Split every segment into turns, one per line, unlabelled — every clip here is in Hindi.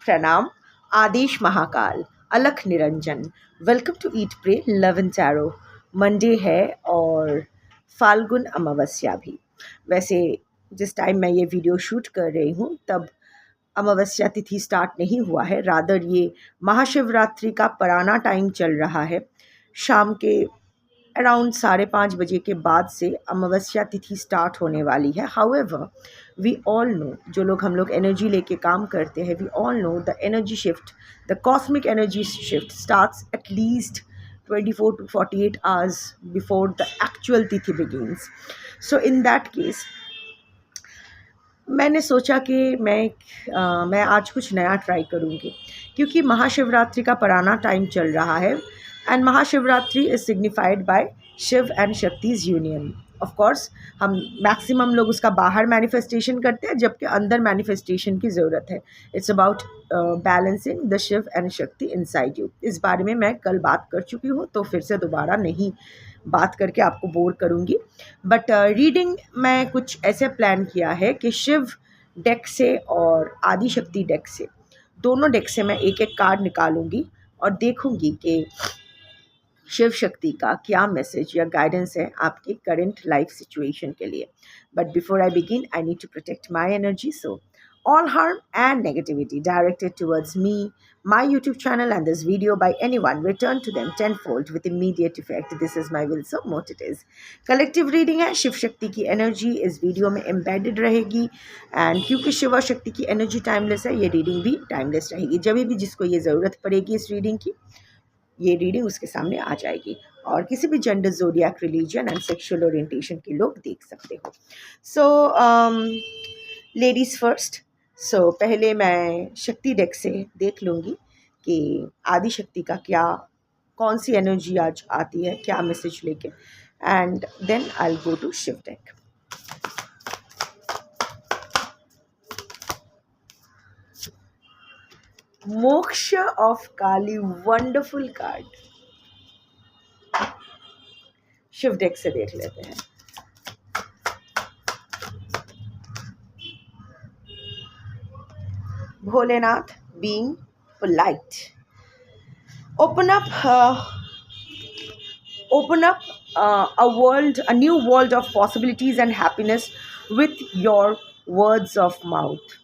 प्रणाम, आदेश महाकाल, अलख निरंजन। Welcome to eat pray love and tarot. Monday है और फाल्गुन अमावस्या भी। वैसे जिस टाइम मैं ये वीडियो शूट कर रही हूँ तब अमावस्या तिथि स्टार्ट नहीं हुआ है, रादर ये महाशिवरात्रि का पराना टाइम चल रहा है। शाम के अराउंड 5:30 बजे के बाद से अमावस्या तिथि स्टार्ट होने वाली है। हाउएवर वी ऑल नो, जो लोग हम लोग एनर्जी लेके काम करते हैं, we all know the energy shift, the cosmic energy shift starts at least 24 to 48 hours before the actual तिथि begins. So in that case मैंने सोचा कि मैं आज कुछ नया ट्राई करूँगी, क्योंकि महाशिवरात्रि का पराना टाइम चल रहा है and Mahashivratri is signified by Shiva and Shakti's union. Of course हम मैक्सिमम लोग उसका बाहर मैनिफेस्टेशन करते हैं, जबकि अंदर मैनिफेस्टेशन की ज़रूरत है। It's about balancing the Shiv and Shakti inside you. इस बारे में मैं कल बात कर चुकी हूँ, तो फिर से दोबारा नहीं बात करके आपको बोर करूँगी। बट रीडिंग मैं कुछ ऐसे प्लान किया है कि शिव डेक से और आदि शक्ति डेक से, दोनों डेक से मैं एक एक कार्ड निकालूंगी और देखूंगी कि शिव शक्ति का क्या मैसेज या गाइडेंस है आपकी करंट लाइफ सिचुएशन के लिए। But before I begin I need to protect my energy, so all harm and negativity directed towards me, my YouTube channel and this video by anyone return to them tenfold with immediate effect. This is my will, so mote it is. Collective reading है, शिव शक्ति की एनर्जी इस वीडियो में एम्बेडेड रहेगी एंड क्योंकि शिव शक्ति की एनर्जी टाइमलेस है, ये रीडिंग भी टाइमलेस रहेगी। जब भी जिसको ये ज़रूरत पड़ेगी इस रीडिंग की, ये रीडिंग उसके सामने आ जाएगी और किसी भी gender, zodiac, religion and sexual orientation के लोग देख सकते हो। सो लेडीज़ फर्स्ट। सो पहले मैं शक्ति डेक से देख लूँगी कि आदि शक्ति का कौन सी एनर्जी आज आती है, क्या मैसेज लेके, and then I go to Shiva deck. Moksha of Kali, wonderful card. Shiva deck से देख लेते हैं। Bholenath being polite. Open up a world, a new world of possibilities and happiness with your words of mouth.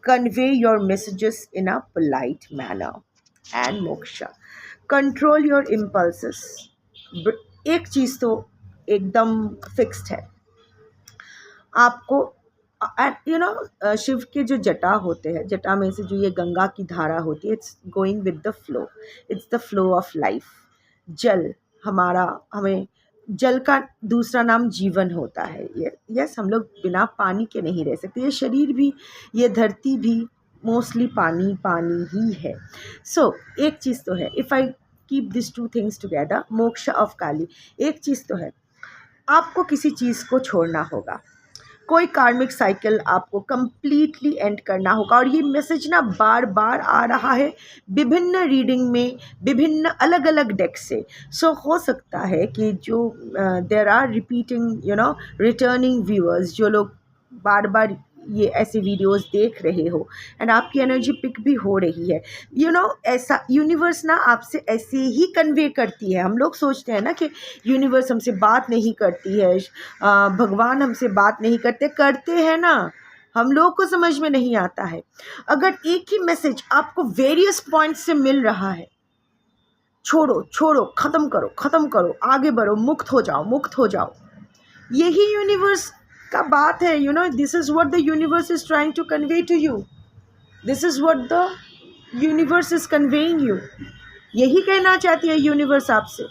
Convey your messages in a polite manner. And moksha. Control your impulses. एक चीज़ तो एकदम फिक्स्ड है आपको। यू नो, शिव के जो जटा होते हैं, जटा में से जो ये गंगा की धारा होती है, it's going with the flow, it's the flow of life. जल हमें जल का दूसरा नाम जीवन होता है। यस, हम लोग बिना पानी के नहीं रह सकते। ये शरीर भी, ये धरती भी मोस्टली पानी ही है। सो एक चीज़ तो है, if I keep this two things together, मोक्ष ऑफ काली, एक चीज़ तो है, आपको किसी चीज़ को छोड़ना होगा। कोई कार्मिक साइकिल आपको कंप्लीटली एंड करना होगा। और ये मैसेज ना बार बार आ रहा है विभिन्न रीडिंग में, विभिन्न अलग अलग डेक से। सो हो सकता है कि जो there are repeating, you know, returning viewers, जो लोग बार बार ये ऐसे वीडियोस देख रहे हो एंड आपकी एनर्जी पिक भी हो रही है। यू नो, ऐसा यूनिवर्स ना आपसे ऐसे ही कन्वे करती है। हम लोग सोचते हैं ना कि यूनिवर्स हमसे बात नहीं करती है, भगवान हमसे बात नहीं करते हैं ना, हम लोग को समझ में नहीं आता है। अगर एक ही मैसेज आपको वेरियस पॉइंट्स से मिल रहा है, छोड़ो, ख़त्म करो, आगे बढ़ो, मुक्त हो जाओ, यही यूनिवर्स का बात है। You know, this is what the universe is trying to convey to you, this is what the universe is conveying you. यही कहना चाहती है यूनिवर्स आपसे।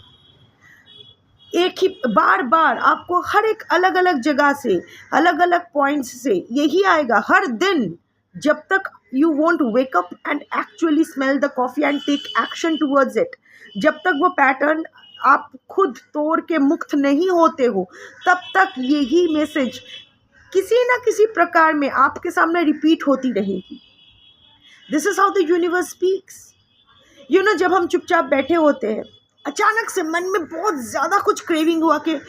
एक ही बार आपको हर एक अलग अलग जगह से, अलग अलग पॉइंट्स से यही आएगा हर दिन, जब तक you won't wake up and actually smell the coffee and take action towards it. जब तक वो पैटर्न आप खुद तोड़ के मुक्त नहीं होते हो, तब तक यही मैसेज किसी ना किसी प्रकार में आपके सामने रिपीट होती रहेगी। This is how the universe speaks. You know, जब हम चुपचाप बैठे होते हैं, अचानक से मन में बहुत ज़्यादा कुछ क्रेविंग हुआ कि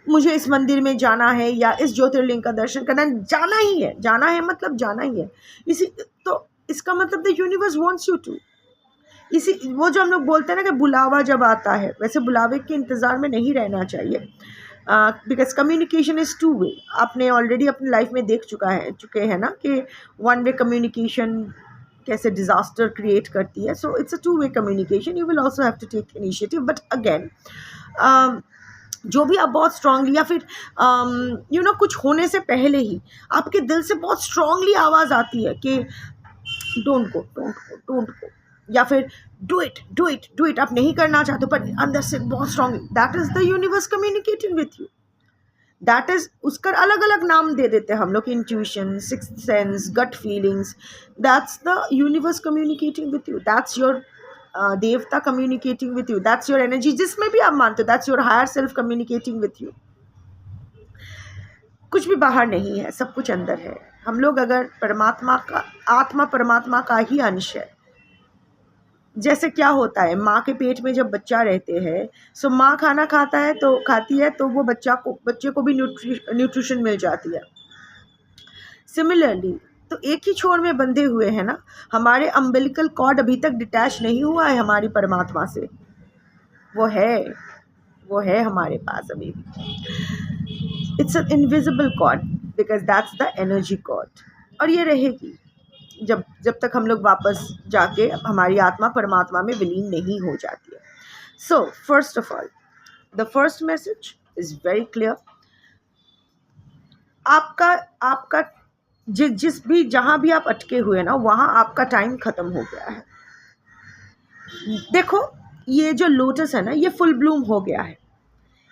मुझे इस मंदिर में जाना है या इस ज्योतिर्लिंग का दर्शन करना, जाना ही है, मतलब जाना ही है। इसी तो इसका मतलब the universe wants you to. इसी वो जो हम लोग बोलते हैं ना कि बुलावा जब आता है, वैसे बुलावे के इंतज़ार में नहीं रहना चाहिए, because communication is two way. आपने ऑलरेडी अपनी लाइफ में देख चुके हैं ना कि वन वे कम्युनिकेशन कैसे डिज़ास्टर क्रिएट करती है। So it's a two way communication, you will also have to take initiative, but again जो भी आप बहुत स्ट्रांगली या फिर कुछ होने से पहले ही आपके दिल से बहुत स्ट्रांगली आवाज़ आती है कि don't go, don't go, don't go, या फिर do it, do it, do it. आप नहीं करना चाहते पर अंदर से बहुत strongly, that is the universe communicating with you. That is, उसका अलग अलग नाम दे देते हैं हम लोग, intuition, sixth sense, gut feelings. That's the universe communicating with you, that's your devata communicating with you, that's your energy, जिसमें भी आप मानते हो, that's your higher self communicating with you. कुछ भी बाहर नहीं है, सब कुछ अंदर है। हम लोग अगर परमात्मा का, आत्मा परमात्मा का ही अंश है। जैसे क्या होता है, माँ के पेट में जब बच्चा रहते हैं, सो माँ खाना खाती है तो वो बच्चे को भी न्यूट्रिशन मिल जाती है। सिमिलरली तो एक ही छोर में बंधे हुए हैं ना, हमारे अम्बिलिकल कॉर्ड अभी तक डिटैच नहीं हुआ है हमारी परमात्मा से। वो है हमारे पास अभी भी। It's an invisible cord because that's the energy cord, और ये रहेगी जब जब तक हम लोग वापस जाके हमारी आत्मा परमात्मा में विलीन नहीं हो जाती है। So first of all, the first message is very clear. आपका आपका जिस भी जहाँ भी आप अटके हुए ना, वहाँ आपका टाइम खत्म हो गया है। देखो, ये जो लोटस है ना, ये फुल ब्लूम हो गया है,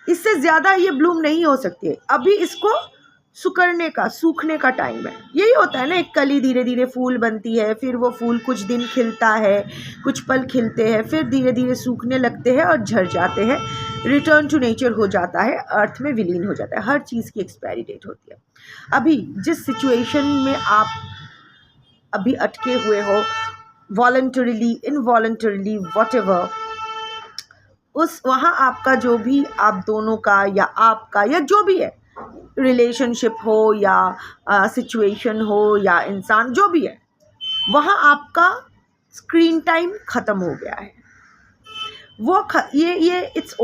इससे ज़्यादा ये ब्लूम नहीं हो सकती है। अभी इसको सूखने का टाइम है। यही होता है ना, एक कली धीरे धीरे फूल बनती है, फिर वो फूल कुछ दिन खिलता है, कुछ पल खिलते हैं, फिर धीरे धीरे सूखने लगते हैं और झड़ जाते हैं, रिटर्न टू नेचर हो जाता है, अर्थ में विलीन हो जाता है। हर चीज़ की एक्सपायरी डेट होती है। अभी जिस सिचुएशन में आप अभी अटके हुए हो, वॉलंटरीली, इनवॉलंटरीली, व्हाटएवर, उस वहाँ आपका जो भी, आप दोनों का या आपका या जो भी है, रिलेशनशिप हो या सिचुएशन हो या इंसान, जो भी है, वहाँ आपका स्क्रीन टाइम ख़त्म हो गया है। ये इट्स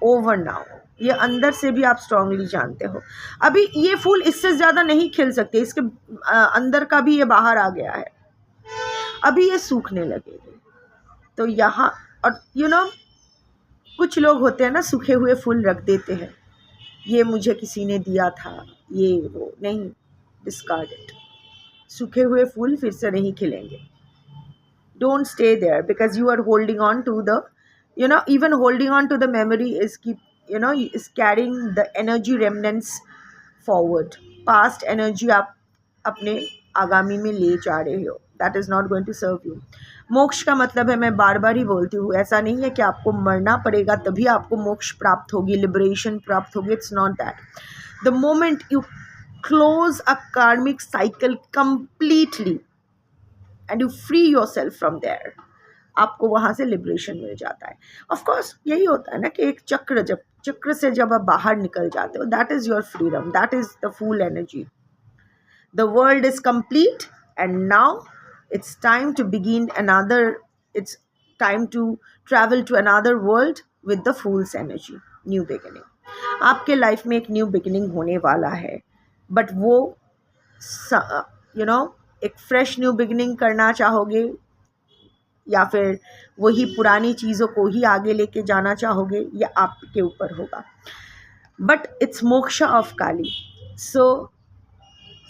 ओवर नाउ। ये अंदर से भी आप स्ट्रांगली जानते हो। अभी ये फूल इससे ज़्यादा नहीं खिल सकते, इसके अंदर का भी ये बाहर आ गया है, अभी ये सूखने लगेंगे। तो यहाँ, और कुछ लोग होते हैं ना, सूखे हुए फूल रख देते हैं, ये मुझे किसी ने दिया था, ये वो नहीं, डिस्कार्ड इट। सूखे हुए फूल फिर से नहीं खिलेंगे। Don't stay there because you are holding on to the, even holding on to the memory is carrying the energy remnants forward. Past energy आप अपने आगामी में ले जा रहे हो, that is not going to serve you. मोक्ष का मतलब है, मैं बार बार ही बोलती हूँ, ऐसा नहीं है कि आपको मरना पड़ेगा तभी आपको मोक्ष प्राप्त होगी, लिबरेशन प्राप्त होगी। It's not that. The moment you close a karmic cycle completely and you free yourself from there, आपको वहाँ से लिबरेशन मिल जाता है। ऑफ कोर्स यही होता है ना कि एक चक्र से जब आप बाहर निकल जाते हो, that is your freedom, that is the full energy. The world is complete and now it's time to begin another, it's time to travel to another world with the fool's energy, new beginning. आपके लाइफ में एक न्यू बिगिनिंग होने वाला है, बट वो एक फ्रेश न्यू बिगिनिंग करना चाहोगे या फिर वही पुरानी चीज़ों को ही आगे लेके जाना चाहोगे, ये आपके ऊपर होगा। But it's moksha of Kali. So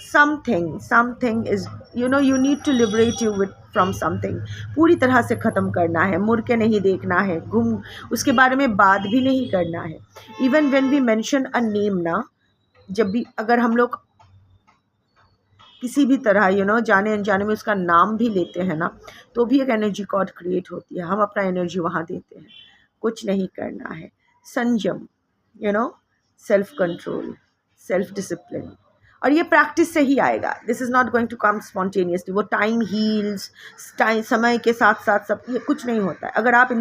something is, you need to liberate you from something। पूरी तरह से ख़त्म करना है, मुड़ के नहीं देखना है, उसके बारे में बात भी नहीं करना है। Even when we mention a name ना, जब भी अगर हम लोग किसी भी तरह जाने अनजाने में उसका नाम भी लेते हैं ना, तो भी एक एनर्जी कॉर्ड क्रिएट होती है। हम अपना एनर्जी वहाँ देते हैं। कुछ नहीं करना है, संयम, सेल्फ कंट्रोल, सेल्फ डिसिप्लिन, और ये प्रैक्टिस से ही आएगा। This is not going to come spontaneously. वो टाइम हील्स, समय के साथ साथ सब, ये कुछ नहीं होता है। अगर आप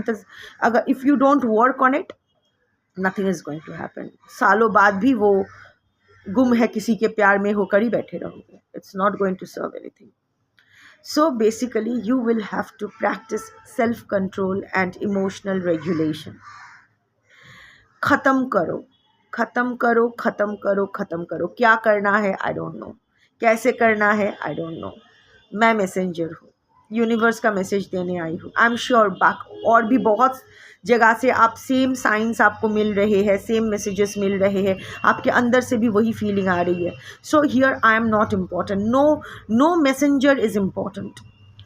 अगर if you don't work on it, nothing is going to happen. सालों बाद भी वो गुम है किसी के प्यार में होकर ही बैठे रहोगे। It's not going to serve anything. So basically you will have to practice self control and emotional regulation. खत्म करो, खत्म करो, खत्म करो, खत्म करो। क्या करना है आई डोंट नो, कैसे करना है आई डोंट नो। मैं मैसेंजर हूँ, यूनिवर्स का मैसेज देने आई हूँ। आई एम श्योर बाक और भी बहुत जगह से आप सेम साइंस आपको मिल रहे हैं, सेम मैसेजेस मिल रहे हैं, आपके अंदर से भी वही फीलिंग आ रही है। So here I am not important, no messenger is important,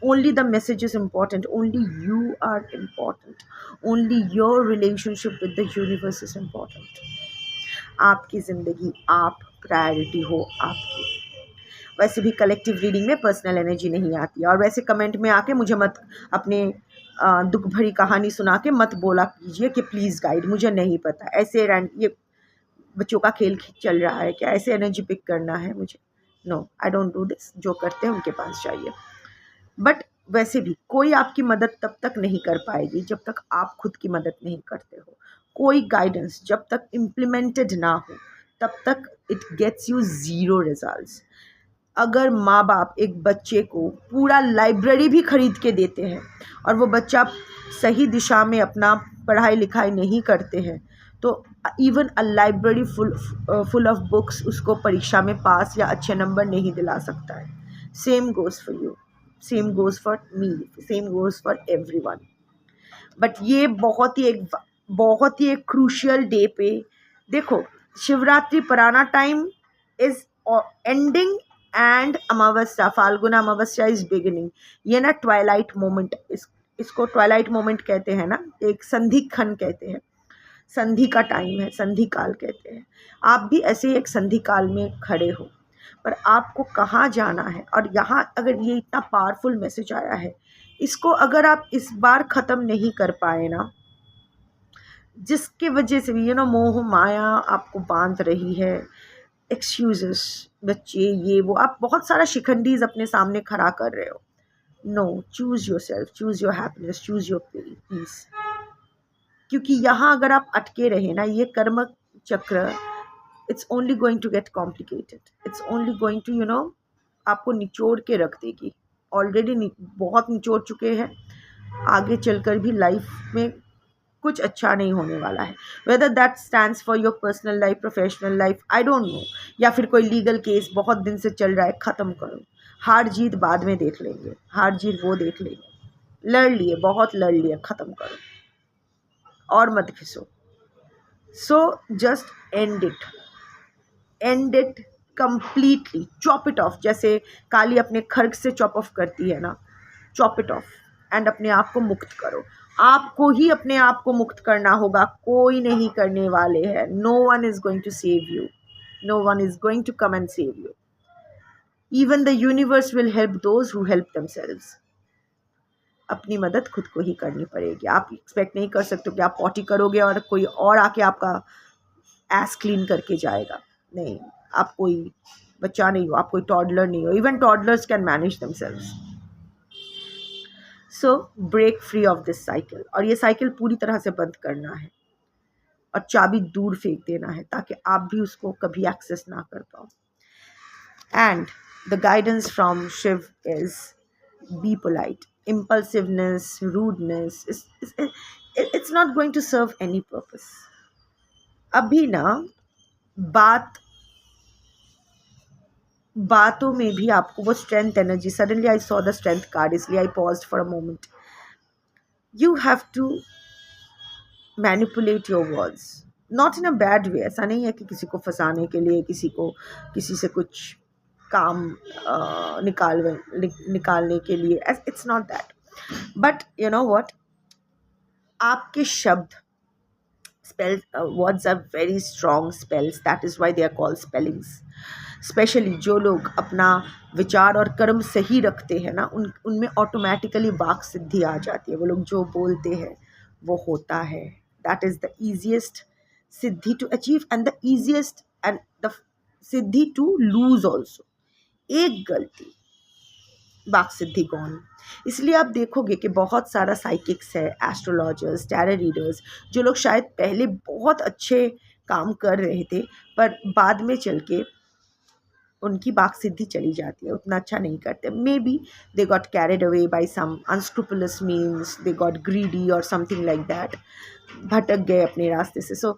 only the message is important, only you are important, only your relationship with the universe is important. आपकी ज़िंदगी, आप प्रायोरिटी हो आपकी। वैसे भी कलेक्टिव रीडिंग में पर्सनल एनर्जी नहीं आती है। और वैसे कमेंट में आके मुझे मत अपने दुख भरी कहानी सुना के मत बोला कीजिए कि प्लीज़ गाइड, मुझे नहीं पता। ऐसे ये बच्चों का खेल चल रहा है क्या? ऐसे एनर्जी पिक करना है मुझे? No, I don't do this. जो करते हैं उनके पास जाइए। बट वैसे भी कोई आपकी मदद तब तक नहीं कर पाएगी जब तक आप खुद की मदद नहीं करते हो। कोई गाइडेंस जब तक इम्प्लीमेंटेड ना हो तब तक it gets you zero results. अगर माँ बाप एक बच्चे को पूरा लाइब्रेरी भी खरीद के देते हैं और वो बच्चा सही दिशा में अपना पढ़ाई लिखाई नहीं करते हैं तो even a library full of books उसको परीक्षा में पास या अच्छे नंबर नहीं दिला सकता है। Same goes for you, same goes for me, same goes for everyone. But ये बहुत ही एक क्रूशियल डे पे देखो, शिवरात्रि पुराना time is ending and Amavasya, Phalguna Amavasya is beginning. ये ना ट्वाइलाइट मोमेंट, इसको ट्वाइलाइट मोमेंट कहते हैं ना, एक संधि खन कहते हैं, संधि का टाइम है, संधि काल कहते हैं। आप भी ऐसे ही एक संधि काल में खड़े हो, पर आपको कहाँ जाना है। और यहाँ अगर ये इतना पावरफुल मैसेज आया है, इसको अगर आप इस बार ख़त्म नहीं कर पाए ना, जिसके वजह से भी मोह माया आपको बांध रही है, एक्सक्यूजेस, बच्चे, ये वो, आप बहुत सारा शिखंडीज अपने सामने खड़ा कर रहे हो। No, choose yourself, choose your happiness, choose your peace. क्योंकि यहाँ अगर आप अटके रहे ना, ये कर्म चक्र, it's only going to get complicated, it's only going to आपको निचोड़ के रख देगी। ऑलरेडी बहुत निचोड़ चुके हैं, आगे चलकर भी लाइफ में कुछ अच्छा नहीं होने वाला है। Whether that stands for your personal life, professional life, I don't know, या फिर कोई लीगल केस बहुत दिन से चल रहा है, ख़त्म करो। हार जीत बाद में देख लेंगे, हार जीत वो देख लेंगे। लड़ लिए, बहुत लड़ लिए, ख़त्म करो और मत घिसो। So just end it completely, chop it off. जैसे काली अपने खर्ग से चॉप ऑफ करती है ना, चॉप इट ऑफ एंड अपने आप को मुक्त करो। आपको ही अपने आप को मुक्त करना होगा, कोई नहीं करने वाले हैं। No one is going to save you, no one is going to come and save you. Even the universe will help those who help themselves. अपनी मदद खुद को ही करनी पड़ेगी। आप एक्सपेक्ट नहीं कर सकते कि आप पॉटी करोगे और कोई और आके आपका एस क्लीन करके जाएगा। नहीं, आप कोई बच्चा नहीं हो, आप कोई टॉडलर नहीं हो। Even toddlers can manage themselves. So break free of this cycle. और ये साइकिल पूरी तरह से बंद करना है और चाबी दूर फेंक देना है ताकि आप भी उसको कभी एक्सेस ना कर पाओ। And the guidance from Shiva is be polite. Impulsiveness, rudeness, it's not going to serve any purpose. अभी ना बातों में भी आपको वो strength energy, suddenly I saw the strength card, इसलिए I paused for a moment. You have to manipulate your words, not in a bad way. ऐसा नहीं है कि किसी को फंसाने के लिए, किसी से कुछ काम निकालने के लिए, it's not that. But you know what, आपके शब्द, spell words are very strong spells, that is why they are called spellings. Specially जो लोग अपना विचार और कर्म सही रखते हैं ना, उनमें ऑटोमेटिकली वाक सिद्धि आ जाती है। वो लोग जो बोलते हैं वो होता है। That is the easiest siddhi to achieve and the easiest and the siddhi to lose also. एक गलती, वाक सिद्धि गॉन। इसलिए आप देखोगे कि बहुत सारा साइकिक्स है, एस्ट्रोलॉजर्स, टैरो रीडर्स, जो लोग शायद पहले बहुत अच्छे काम कर रहे थे पर बाद में चल के उनकी बात सिद्धि चली जाती है, उतना अच्छा नहीं करते। Maybe they got carried away by some unscrupulous means, they got greedy और समथिंग लाइक दैट, भटक गए अपने रास्ते से। सो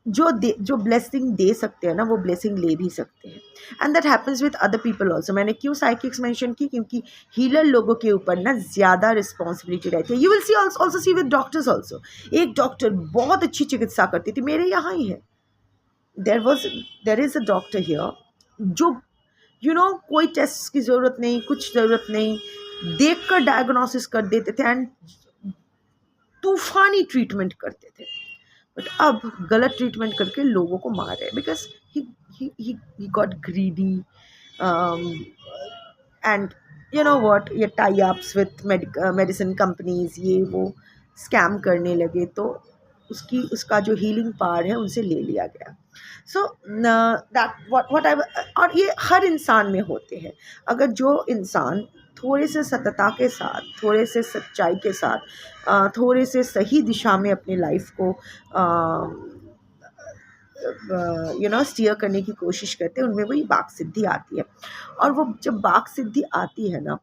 जो ब्लेसिंग दे सकते हैं ना, वो ब्लेसिंग ले भी सकते हैं। And that happens with other people also. मैंने क्यों साइकिक्स मेंशन की, क्योंकि हीलर लोगों के ऊपर ना ज़्यादा रिस्पॉन्सिबिलिटी रहती है। You will see also see with doctors also. एक डॉक्टर बहुत अच्छी चिकित्सा करती थी, मेरे यहाँ ही है, there is a doctor here, जो कोई टेस्ट की ज़रूरत नहीं, कुछ ज़रूरत नहीं, देख कर डायग्नोसिस कर देते थे एंड तूफानी ट्रीटमेंट करते थे। बट अब गलत ट्रीटमेंट करके लोगों को मार रहे हैं, because he got greedy and what, ये tie ups with medicine companies, ये वो स्कैम करने लगे, तो उसका जो हीलिंग पावर है उनसे ले लिया गया। सो दैट व्हाट आई, और ये हर इंसान में होते हैं। अगर जो इंसान थोड़े से सतता के साथ, थोड़े से सच्चाई के साथ, थोड़े से सही दिशा में अपनी लाइफ को स्टीयर करने की कोशिश करते हैं, उनमें वही बाक सिद्धि आती है। और वो जब बाक सिद्धि आती है ना,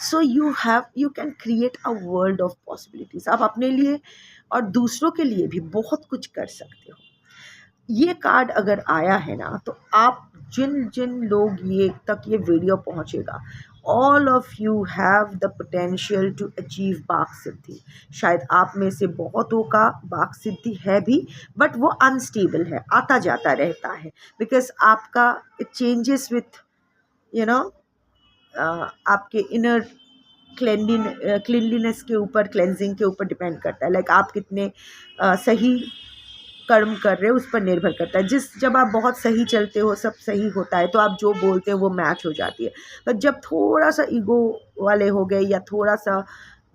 so you can create a world of possibilities. आप अपने लिए और दूसरों के लिए भी बहुत कुछ कर सकते हो। ये कार्ड अगर आया है ना, तो आप जिन जिन लोग ये वीडियो पहुंचेगा, all of you have the potential to achieve vak siddhi. शायद आप में से बहुतों का बाक सिद्धि है भी, बट वो अनस्टेबल है, आता जाता रहता है, बिकॉज आपका इट चेंजेस विथ आपके इनर क्लिनलीनेस के ऊपर, क्लेंजिंग के ऊपर डिपेंड करता है। लाइक आप कितने सही कर्म कर रहे हो, उस पर निर्भर करता है। जब आप बहुत सही चलते हो, सब सही होता है, तो आप जो बोलते हो वो मैच हो जाती है। पर जब थोड़ा सा ईगो वाले हो गए या थोड़ा सा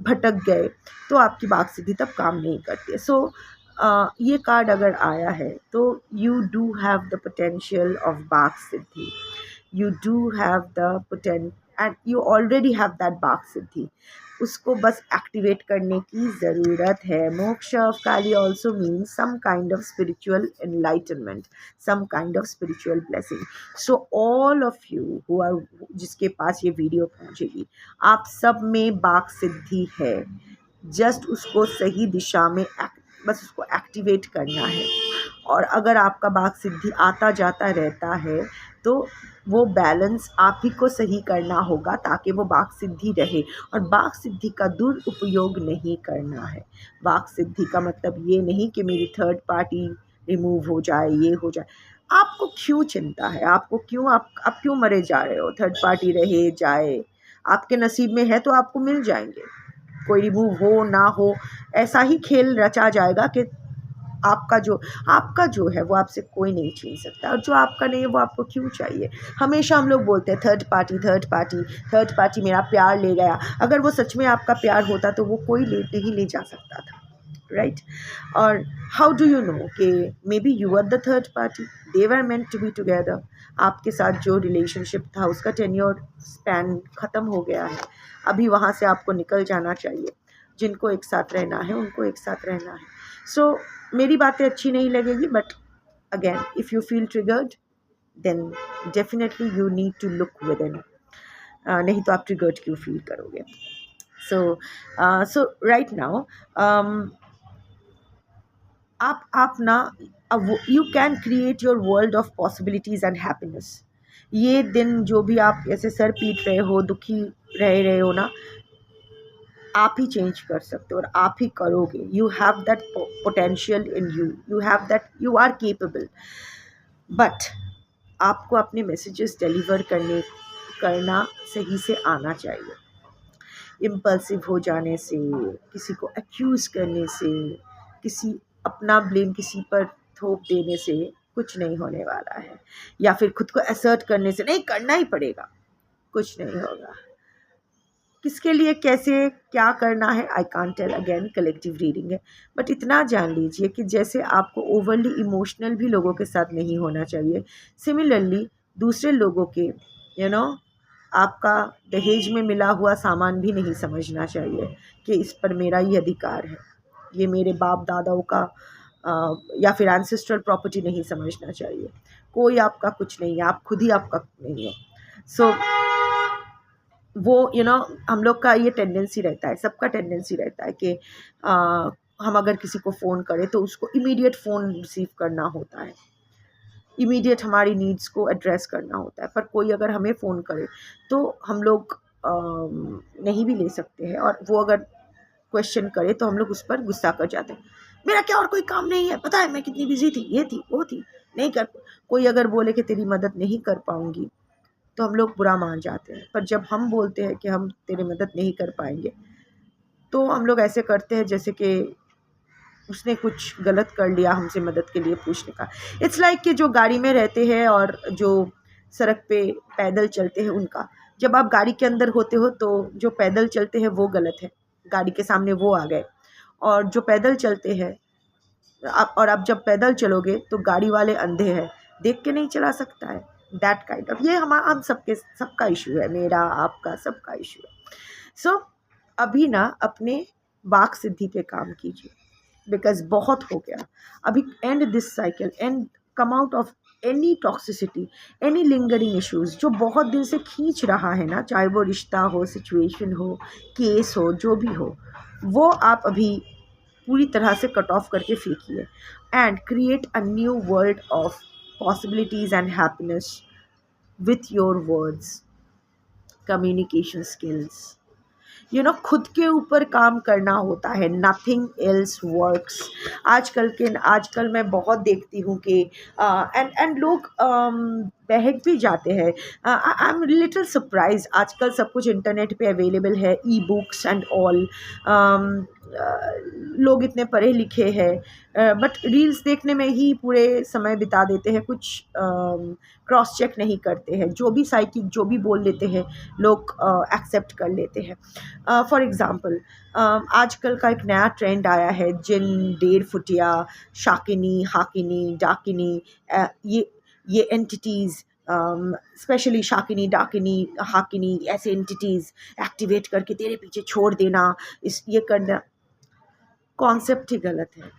भटक गए, तो आपकी बात सिद्धि तब काम नहीं करती है। सो ये कार्ड अगर आया है, तो you do have the potential of vak siddhi, you do have the potential and you already have that vak siddhi. उसको बस एक्टिवेट करने की ज़रूरत है। Moksha of Kali also means some kind of spiritual enlightenment, some kind of spiritual blessing. So all of you who are, जिसके पास ये वीडियो पहुंचेगी, आप सब में बाक सिद्धि है। जस्ट उसको सही दिशा में बस उसको एक्टिवेट करना है। और अगर आपका बाक सिद्धि आता जाता रहता है, तो वो बैलेंस आप ही को सही करना होगा, ताकि वो बाक सिद्धि रहे। और बाक सिद्धि का दुरुपयोग नहीं करना है। बाक सिद्धि का मतलब ये नहीं कि मेरी थर्ड पार्टी रिमूव हो जाए, ये हो जाए। आपको क्यों चिंता है? आपको क्यों, आप क्यों मरे जा रहे हो? थर्ड पार्टी रहे जाए, आपके नसीब में है तो आपको मिल जाएंगे। कोई रिमूव हो ना हो, ऐसा ही खेल रचा जाएगा कि आपका जो है वो आपसे कोई नहीं छीन सकता। और जो आपका नहीं है वो आपको क्यों चाहिए? हमेशा हम लोग बोलते हैं थर्ड पार्टी मेरा प्यार ले गया। अगर वो सच में आपका प्यार होता तो वो कोई नहीं ले जा सकता था, राइट? और हाउ डू यू नो कि maybe you are the third party, they were meant to be together. आपके साथ जो रिलेशनशिप था उसका टेन्योर स्पैन ख़त्म हो गया है, अभी वहाँ से आपको निकल जाना चाहिए। जिनको एक साथ रहना है उनको एक साथ रहना है। सो मेरी बातें अच्छी नहीं लगेगी, but again if you feel triggered, then definitely you need to look within, नहीं तो आप ट्रिगर्ड क्यों फील करोगे? सो राइट नाउ आप ना, you can create your world of possibilities and happiness. ये दिन जो भी आप ऐसे सर पीट रहे हो, दुखी रहे हो ना, आप ही चेंज कर सकते हो और आप ही करोगे। You have that potential in you, you have that, you are capable. But आपको अपने मैसेजेस डिलीवर करना सही से आना चाहिए। इम्पल्सिव हो जाने से, किसी को एक्यूज़ करने से, किसी अपना ब्लेम किसी पर थोप देने से कुछ नहीं होने वाला है। या फिर खुद को असर्ट करने से, नहीं करना ही पड़ेगा, कुछ नहीं होगा। किसके लिए कैसे क्या करना है, I can't tell, again collective reading है। बट इतना जान लीजिए कि जैसे आपको ओवरली इमोशनल भी लोगों के साथ नहीं होना चाहिए, सिमिलरली दूसरे लोगों के आपका दहेज में मिला हुआ सामान भी नहीं समझना चाहिए कि इस पर मेरा ही अधिकार है, ये मेरे बाप दादाओं का या फिर एंसेस्ट्रल प्रॉपर्टी नहीं समझना चाहिए। कोई आपका कुछ नहीं है, आप खुद ही आपका नहीं हो। सो वो हम लोग का ये टेंडेंसी रहता है, सबका टेंडेंसी रहता है कि हम अगर किसी को फ़ोन करें तो उसको इमीडिएट फ़ोन रिसीव करना होता है, इमीडिएट हमारी नीड्स को एड्रेस करना होता है। पर कोई अगर हमें फ़ोन करे तो हम लोग नहीं भी ले सकते हैं, और वो अगर क्वेश्चन करे तो हम लोग उस पर गुस्सा कर जाते हैं, मेरा क्या और कोई काम नहीं है, पता है मैं कितनी बिजी थी, ये थी वो थी, नहीं कर। कोई अगर बोले कि तेरी मदद नहीं कर पाऊंगी तो हम लोग बुरा मान जाते हैं। पर जब हम बोलते हैं कि हम तेरी मदद नहीं कर पाएंगे तो हम लोग ऐसे करते हैं जैसे कि उसने कुछ गलत कर लिया हमसे मदद के लिए पूछने का। इट्स लाइक कि जो गाड़ी में रहते हैं और जो सड़क पे पैदल चलते हैं उनका, जब आप गाड़ी के अंदर होते हो तो जो पैदल चलते हैं वो गलत है, गाड़ी के सामने वो आ गए। और जो पैदल चलते हैं आप जब पैदल चलोगे तो गाड़ी वाले अंधे हैं, देख के नहीं चला सकता है, दैट काइंड ऑफ, ये हम सबका इशू है, मेरा आपका सबका इशू है। सो अभी ना अपने वाक सिद्धि पे काम कीजिए, बिकॉज बहुत हो गया। अभी and this cycle and come out of any toxicity, any lingering issues जो बहुत दिन से खींच रहा है ना, चाहे वो रिश्ता हो, सिचुएशन हो, केस हो, जो भी हो, वो आप अभी पूरी तरह से कट ऑफ करके फेंकिए and create a new world of possibilities and happiness with your words, communication skills. खुद के ऊपर काम करना होता है, नथिंग एल्स वर्क्स। आजकल मैं बहुत देखती हूँ कि एंड लोग बहक भी जाते हैं। आई एम लिटिल सरप्राइज, आजकल सब कुछ इंटरनेट पे अवेलेबल है, ई बुक्स एंड ऑल। लोग इतने पढ़े लिखे हैं बट रील्स देखने में ही पूरे समय बिता देते हैं, कुछ क्रॉस चेक नहीं करते हैं, जो भी साइकिक जो भी बोल लेते हैं लोग एक्सेप्ट कर लेते हैं। फॉर एग्ज़ाम्पल आजकल का एक नया ट्रेंड आया है, जिन, 1.5 फुटिया, शाकिनी, हाकिनी, डाकिनी, ये एंटिटीज़, स्पेशली शाकिनी, डाकिनी, हाकिनी, ऐसे एंटिटीज़ एक्टिवेट करके तेरे पीछे छोड़ देना, ये करना, कॉन्सेप्ट ही गलत है।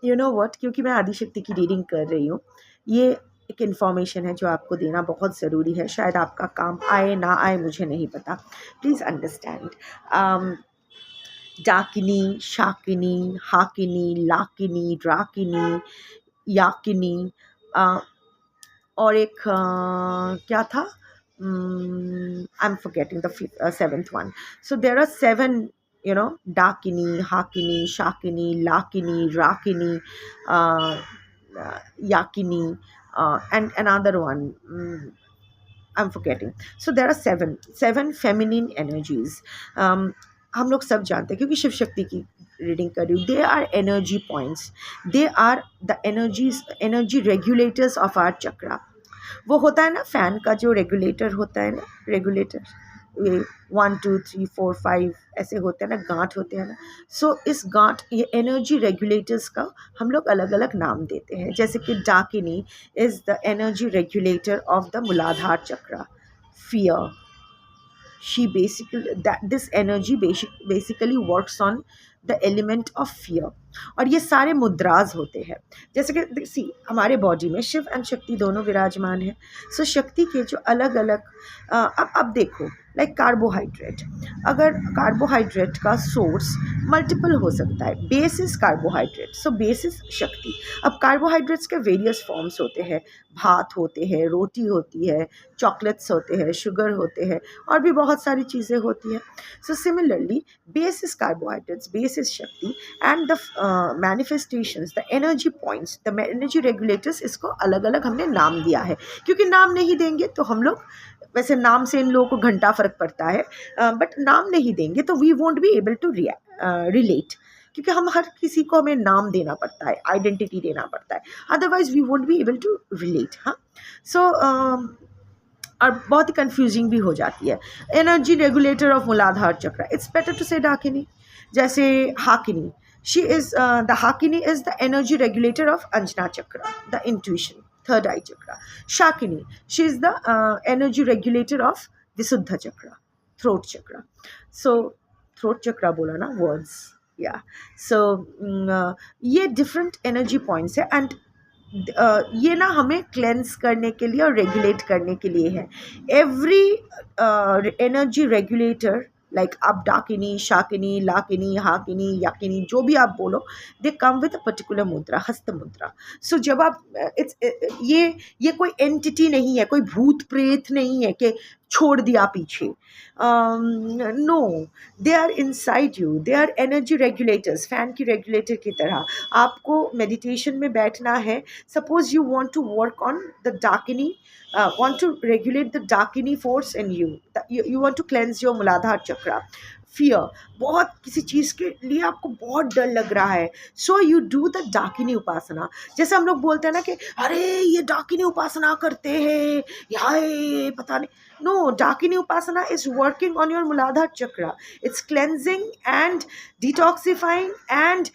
व्हाट, क्योंकि मैं आदिशक्ति की रीडिंग कर रही हूँ, ये एक इन्फॉर्मेशन है जो आपको देना बहुत ज़रूरी है, शायद आपका काम आए ना आए मुझे नहीं पता, प्लीज़ अंडरस्टैंड। डाकिनी, शाकिनी, हाकिनी, लाकिनी, ड्राकिनी, याकिनी, और एक क्या था, I am forgetting the seventh one. So there are 7, Dakini, Hakini, Shakini, Lakini, Rakini, Yakini, and another one. I'm forgetting. So there are seven feminine energies. हम लोग सब जानते हैं क्योंकि शिव शक्ति की रीडिंग कर रही हूँ। They are energy points, they are the energy regulators of our chakra. वो होता है ना फैन का जो रेगुलेटर होता है ना, रेगुलेटर, ये 1 2 3 4 5 ऐसे होते हैं ना, गांठ होते हैं ना। सो इस गांठ, ये एनर्जी रेगुलेटर्स का हम लोग अलग अलग नाम देते हैं, जैसे कि Dakini is the energy regulator of the Muladhara chakra, fear. She basically, that this energy basically works on the element of fear. और ये सारे मुद्राज होते हैं, जैसे कि सी हमारे बॉडी में शिव एंड शक्ति दोनों विराजमान है। सो शक्ति के जो अलग अलग, अब देखो, लाइक कार्बोहाइड्रेट, अगर कार्बोहाइड्रेट का सोर्स मल्टीपल हो सकता है, base is carbohydrate, so base is शक्ति। अब कार्बोहाइड्रेट्स के वेरियस फॉर्म्स होते हैं, भात होते हैं, रोटी होती है, चॉकलेट्स होते हैं, शुगर होते हैं, और भी बहुत सारी चीज़ें होती हैं। So similarly base is carbohydrates, base is shakti, and the manifestations, the energy points, the energy regulators, इसको अलग अलग हमने नाम दिया है। क्योंकि नाम नहीं देंगे तो हम लोग, वैसे नाम से इन लोगों को घंटा फ़र्क पड़ता है, बट नाम नहीं देंगे तो we won't be able to relate, क्योंकि हम हर किसी को हमें नाम देना पड़ता है, आइडेंटिटी देना पड़ता है, otherwise we won't be able to relate. हाँ, सो और बहुत ही कंफ्यूजिंग भी हो जाती है। एनर्जी रेगुलेटर ऑफ मूलाधार चक्र, इट्स बेटर टू से डाकिनी। जैसे Hakini, she is the Hakini is the energy regulator of Anjana chakra, the intuition, third eye chakra. Shakini, she is the energy regulator of Vishuddha chakra, throat चक्र। सो थ्रोट चक्र बोला ना, वर्ड्स, या। सो ये डिफरेंट एनर्जी पॉइंट्स है, एंड ये ना हमें क्लेंस करने के लिए और रेगुलेट करने के लिए है. एवरी एनर्जी रेगुलेटर, लाइक आप डाकिनी, शाकिनी, लाकिनी, हाकिनी, याकिनी, जो भी आप बोलो, दे कम विद अ पर्टिकुलर मुद्रा, हस्त मुद्रा. सो जब आप इट्स ये कोई एंटिटी नहीं है, कोई भूत प्रेत नहीं है कि छोड़ दिया पीछे. No, they are inside you, they are energy regulators, fan की रेगुलेटर की तरह. आपको मेडिटेशन में बैठना है. Suppose you want to work on the Dakini, want to regulate the dakini force in you. You want to cleanse your muladhara chakra. Fear, बहुत किसी चीज़ के लिए आपको बहुत डर लग रहा है, सो यू डू द डाकिनी उपासना. जैसे हम लोग बोलते हैं ना कि अरे ये डाकिनी उपासना करते हैं, यार पता नहीं. No, Dakini upasana is working on your Muladhara chakra. It's cleansing and detoxifying and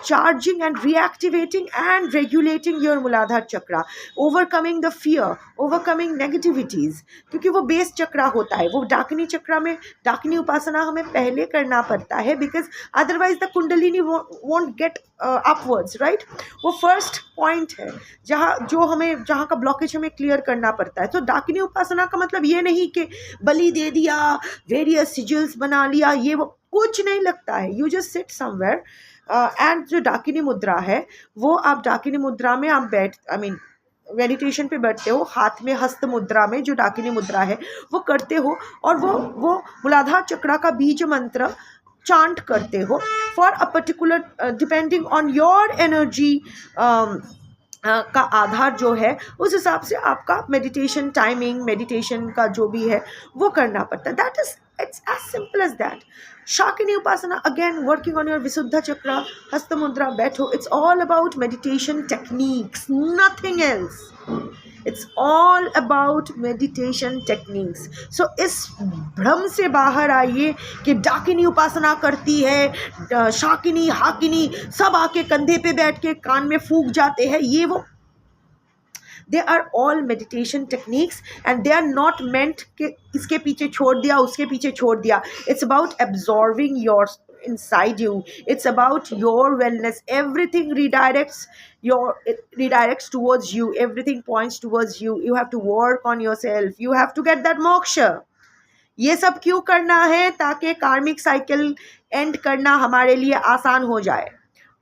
charging and reactivating and regulating your muladhar chakra, overcoming the fear, overcoming negativities. क्योंकि वो बेस चक्रा होता है. वो डाकिनी चक्रा में डाकिनी उपासना हमें पहले करना पड़ता है, because otherwise the kundalini won't get upwards, right. वो फर्स्ट पॉइंट है जहाँ का ब्लॉकेज हमें क्लियर करना पड़ता है. तो डाकिनी उपासना का मतलब ये नहीं कि बलि दे दिया, वेरियस सिजिल्स बना लिया, ये वो कुछ नहीं लगता है. You just sit somewhere and जो डाकिनी मुद्रा है, वो आप डाकिनी मुद्रा में आप मेडिटेशन पे बैठते हो, हाथ में हस्त मुद्रा में जो डाकिनी मुद्रा है वो करते हो, और वो मूलाधार चक्रा का बीज मंत्र चांट करते हो for a particular, depending on your energy का आधार जो है, उस हिसाब से आपका मेडिटेशन टाइमिंग, मेडिटेशन का जो भी है वो करना पड़ता है. That is, it's as simple as that. Shakini Upasana, again working on your Visuddha Chakra, Hasta Mudra, Betho. It's all about meditation techniques, nothing else. It's all about meditation techniques. So इस भ्रम से बाहर आइए कि डाकिनी उपासना करती है, शाकिनी, हाकिनी सब आके कंधे पे बैठ के कान में फूंक जाते हैं, ये वो. They are all meditation techniques and they are not meant कि इसके पीछे छोड़ दिया, उसके पीछे छोड़ दिया. It's about absorbing your inside you. It's about your wellness. Everything redirects towards you. Everything points towards you. You have to work on yourself. You have to get that moksha. ये सब क्यों करना है? ताकि कार्मिक साइकिल एंड करना हमारे लिए आसान हो जाए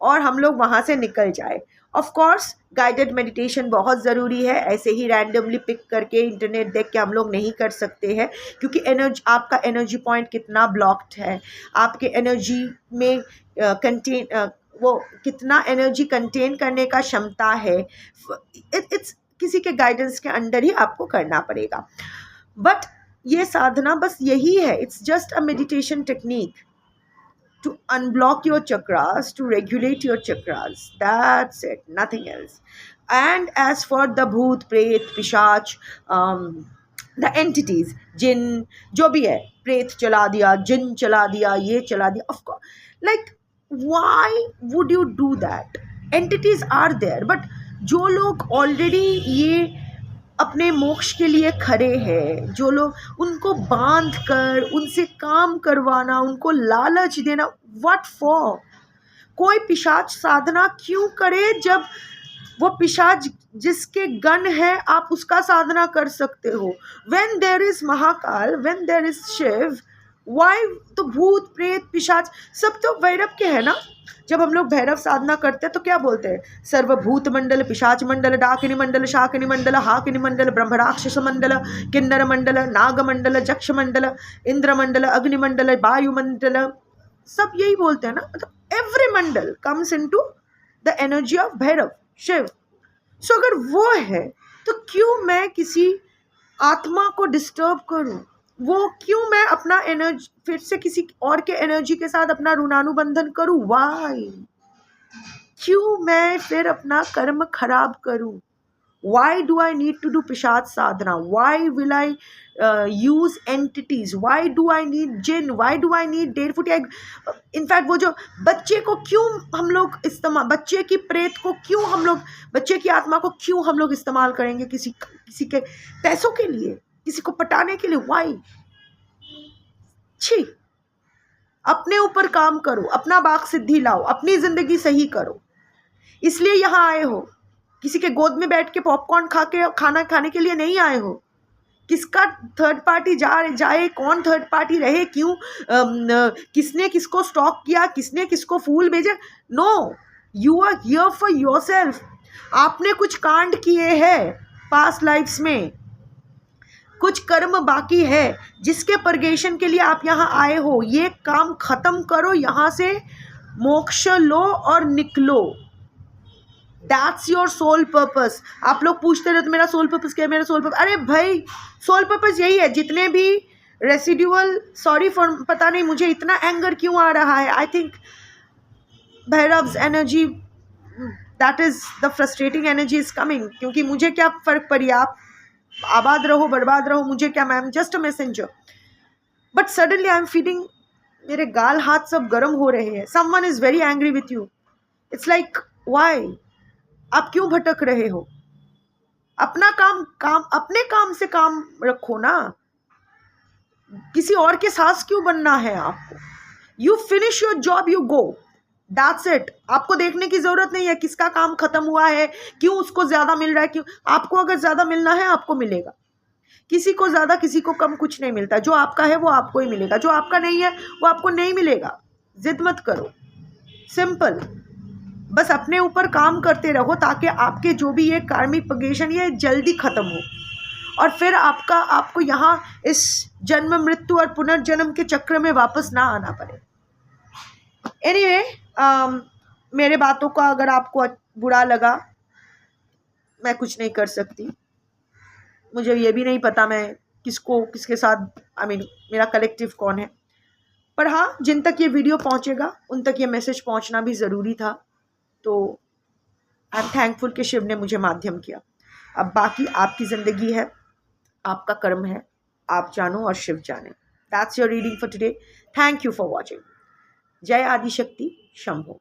और हम लोग वहाँ से निकल जाए. ऑफ कोर्स गाइडेड मेडिटेशन बहुत ज़रूरी है. ऐसे ही रैंडमली पिक करके इंटरनेट देख के हम लोग नहीं कर सकते हैं, क्योंकि आपका एनर्जी पॉइंट कितना ब्लॉक्ड है, आपके एनर्जी में कंटेन वो कितना एनर्जी कंटेन करने का क्षमता है, इट्स किसी के गाइडेंस के अंडर ही आपको करना पड़ेगा. बट ये साधना बस यही है. It's just a meditation technique to unblock your chakras, to regulate your chakras. That's it, nothing else. And as for the bhoot, pret, pishach, the entities, jinn, जो भी है, प्रेत चला दिया, जिन चला दिया, ये चला दिया, of course, like why would you do that? Entities are there, but जो लोग already ये अपने मोक्ष के लिए खड़े हैं, जो लोग उनको बांध कर उनसे काम करवाना, उनको लालच देना, व्हाट फॉर? कोई पिशाच साधना क्यों करे जब वो पिशाच जिसके गण है आप उसका साधना कर सकते हो. When there is Mahakal, when there is Shiva, why? तो भूत प्रेत पिशाच सब तो भैरव के है ना. जब हम लोग भैरव साधना करते हैं तो क्या बोलते हैं? सर्वभूत मंडल, पिशाच मंडल, डाकिनी मंडल, शाकिनी मंडल, हाकिनी मंडल, ब्रह्मराक्षस मंडल, किन्नर मंडल, नाग मंडल, जक्ष मंडल, इंद्र मंडल, अग्नि मंडल, वायु मंडल, सब यही बोलते हैं ना. मतलब every mandal comes into the energy of Bhairav, Shiva. So अगर वो है तो क्यों मैं किसी आत्मा को डिस्टर्ब करूं? वो क्यों मैं अपना एनर्जी फिर से किसी और के एनर्जी के साथ अपना ऋणानुबंधन करूं? वाई? क्यों मैं फिर अपना कर्म खराब करूं? Why do I need to do पिशाच साधना? Why will I use entities? Why do I need jinn? Why do I need डेढ़ egg? In fact, वो जो बच्चे को क्यों हम लोग इस्तेमाल, बच्चे की प्रेत को क्यों हम लोग, बच्चे की आत्मा को क्यों हम लोग इस्तेमाल करेंगे किसी के पैसों के लिए, किसी को पटाने के लिए? Why? छी, अपने ऊपर काम करो, अपना बाक सिद्धि लाओ, अपनी जिंदगी सही करो. इसलिए यहाँ आए हो किसी के गोद में बैठ के पॉपकॉर्न खाना खाने के लिए नहीं आए हो। किसका थर्ड पार्टी जाए, कौन थर्ड पार्टी रहे, क्यों, किसने किसको स्टॉक किया, किसने किसको फूल भेजे, no, you are here for yourself. आपने कुछ कांड किए हैं पास्ट लाइफ्स में, कुछ कर्म बाकी है जिसके परगेशन के लिए आप यहाँ आए हो। ये काम खत्म करो, यहाँ से मोक्ष लो और निकलो। That's your soul purpose. आप लोग पूछते रहे तो मेरा सोल पर्पस क्या है, मेरा सोल पर्पस, अरे भाई सोल पर्पस यही है। जितने भी रेसिड्यूअल, सॉरी फॉर, पता नहीं मुझे इतना एंगर क्यों आ रहा है, I think Bhairav's energy, that is the frustrating energy is coming. क्योंकि मुझे क्या फर्क पड़ी, आप आबाद रहो बर्बाद रहो, मुझे क्या, मैं am just a messenger. But suddenly I am feeling, मेरे गाल हाथ सब गर्म हो रहे हैं। Someone is very angry with you, it's like why, आप क्यों भटक रहे हो? अपना काम अपने काम से काम रखो ना, किसी और के साथ क्यों बनना है आपको? You finish your job, you go, that's it. आपको देखने की जरूरत नहीं है किसका काम खत्म हुआ है, क्यों उसको ज्यादा मिल रहा है, क्यों। आपको अगर ज्यादा मिलना है आपको मिलेगा, किसी को ज्यादा किसी को कम कुछ नहीं मिलता। जो आपका है वो आपको ही मिलेगा, जो आपका नहीं है वो आपको नहीं मिलेगा। जिद मत करो, सिंपल। बस अपने ऊपर काम करते रहो ताकि आपके जो भी ये कार्मिक पगेशन ये जल्दी खत्म हो, और फिर आपको यहाँ इस जन्म मृत्यु और पुनर्जन्म के चक्र में वापस ना आना पड़े। एनीवे, मेरे बातों का अगर आपको बुरा लगा, मैं कुछ नहीं कर सकती। मुझे ये भी नहीं पता मैं किसके साथ, मेरा कलेक्टिव कौन है। पर हाँ, जिन तक ये वीडियो पहुंचेगा उन तक ये मैसेज पहुंचना भी ज़रूरी था। तो आई एम थैंकफुल कि शिव ने मुझे माध्यम किया। अब बाकी आपकी ज़िंदगी है, आपका कर्म है, आप जानो और शिव जाने। That's your reading for today. Thank you for watching. जय आदिशक्ति शंभो।